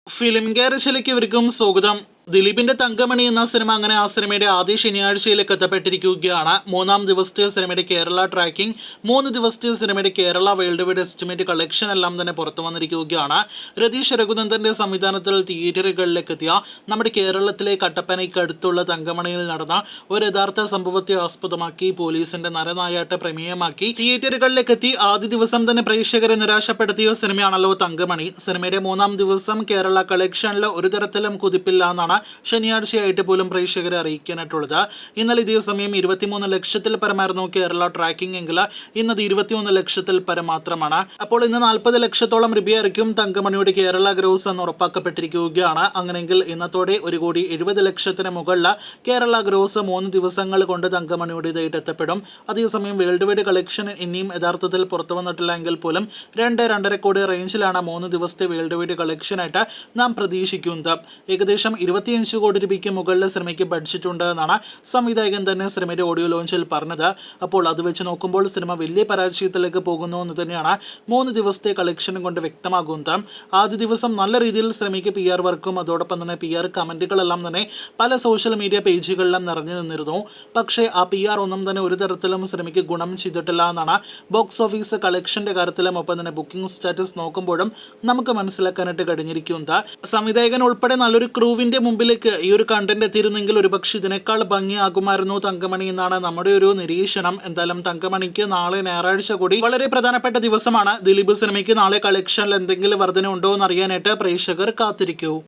Film ഗാരേജിലേക്ക് ഇവർക്കും സ്വാഗതം. ദിലീപിന്റെ തങ്കമണി എന്ന സിനിമ അങ്ങനെ ആ സിനിമയുടെ ആദ്യ ശനിയാഴ്ചയിലേക്ക് എത്തപ്പെട്ടിരിക്കുകയാണ്. 3-ാം ദിവസത്തെ സിനിമയുടെ കേരള ട്രാക്കിംഗ്, 3 ദിവസത്തെ സിനിമയുടെ Kerala world wide estimate collection എല്ലാം തന്നെ പുറത്തു വന്നിരിക്കുകയാണ്. രതീഷ് രഘുനന്ദന്റെ സംവിധാനത്തിൽ തിയേറ്ററുകളിലേക്ക് എത്തിയ നമ്മുടെ കേരളത്തിലെ കട്ടപ്പനയ്ക്ക് അടുത്തുള്ള തങ്കമണിയിൽ നടന്ന ഒരു യഥാർത്ഥ സംഭവത്തെ ആസ്പദമാക്കി പോലീസിന്റെ നരനായാട്ട് പ്രമേയമാക്കി തിയേറ്ററുകളിലേക്ക് എത്തി ആദ്യ ദിവസം തന്നെ പ്രേക്ഷകരെ നിരാശപ്പെടുത്തിയ സിനിമയാണല്ലോ തങ്കമണി. സിനിമയുടെ 3-ാം ദിവസം കേരള കളക്ഷനിൽ ഒരു തരത്തിലും കുതിപ്പില്ല എന്നാണ് ശനിയാഴ്ചയായിട്ട് പോലും പ്രേക്ഷകരെ അറിയിക്കാനായിട്ടുള്ളത്. ഇന്നലെ ഇതേ സമയം 23 ലക്ഷത്തിൽ പരമായിരുന്നു കേരള ട്രാക്കിംഗ് എങ്കിൽ ഇന്നത് 21 ലക്ഷത്തിൽ പരം മാത്രമാണ്. അപ്പോൾ ഇന്ന് 40 ലക്ഷത്തോളം രൂപയായിരിക്കും തങ്കമണിയുടെ കേരള ഗ്രോസ് എന്ന് ഉറപ്പാക്കപ്പെട്ടിരിക്കുകയാണ്. അങ്ങനെയെങ്കിൽ ഇന്നത്തോടെ 1,70,00,000 മുകളിൽ കേരള ഗ്രോസ് 3 ദിവസങ്ങൾ കൊണ്ട് തങ്കമണിയുടേതായിട്ട് എത്തപ്പെടും. അതേസമയം വേൾഡ് വൈഡ് കളക്ഷൻ ഇനിയും യഥാർത്ഥത്തിൽ പുറത്തു വന്നിട്ടില്ല എങ്കിൽ പോലും 2-2.5 കോടി റേഞ്ചിലാണ് 3 ദിവസത്തെ വേൾഡ് വൈഡ് കളക്ഷനായിട്ട് നാം പ്രതീക്ഷിക്കുന്നത്. ഏകദേശം 25 കോടി രൂപയ്ക്ക് മുകളിൽ സിനിമയ്ക്ക് ബഡ്ജറ്റ് ഉണ്ട് എന്നാണ് സംവിധായകൻ തന്നെ സിനിമയുടെ ഓഡിയോ ലോഞ്ചിൽ പറഞ്ഞത്. അപ്പോൾ അത് വെച്ച് നോക്കുമ്പോൾ സിനിമ വലിയ പരാജയത്തിലേക്ക് പോകുന്നു എന്ന് തന്നെയാണ് 3 ദിവസത്തെ കളക്ഷൻ കൊണ്ട് വ്യക്തമാകുന്നത്. ആദ്യ ദിവസം നല്ല രീതിയിൽ സിനിമയ്ക്ക് PR വർക്കും അതോടൊപ്പം തന്നെ PR കമന്റുകളെല്ലാം തന്നെ പല സോഷ്യൽ മീഡിയ പേജുകളിലും നിറഞ്ഞു നിന്നിരുന്നു. പക്ഷേ ആ PR ഒന്നും തന്നെ ഒരു തരത്തിലും സിനിമയ്ക്ക് ഗുണം ചെയ്തിട്ടില്ല എന്നാണ് ബോക്സ് ഓഫീസ് കളക്ഷന്റെ കാര്യത്തിലും ഒപ്പം തന്നെ ബുക്കിംഗ് സ്റ്റാറ്റസ് നോക്കുമ്പോഴും നമുക്ക് മനസ്സിലാക്കാനായിട്ട് കഴിഞ്ഞിരിക്കുന്നത്. സംവിധായകൻ ഉൾപ്പെടെ നല്ലൊരു ക്രൂവിന്റെ മുമ്പിലേക്ക് ഈ ഒരു കണ്ടന്റ് എത്തിയിരുന്നെങ്കിൽ ഒരുപക്ഷെ ഇതിനേക്കാൾ ഭംഗിയാകുമായിരുന്നു തങ്കമണി എന്നാണ് നമ്മുടെ ഒരു നിരീക്ഷണം. എന്തായാലും തങ്കമണിക്ക് നാളെ ഞായറാഴ്ച കൂടി വളരെ പ്രധാനപ്പെട്ട ദിവസമാണ്. ദിലീപ് സിനിമയ്ക്ക് നാളെ കളക്ഷനിൽ എന്തെങ്കിലും വർധന ഉണ്ടോ എന്ന് അറിയാനായിട്ട് പ്രേക്ഷകർ കാത്തിരിക്കൂ.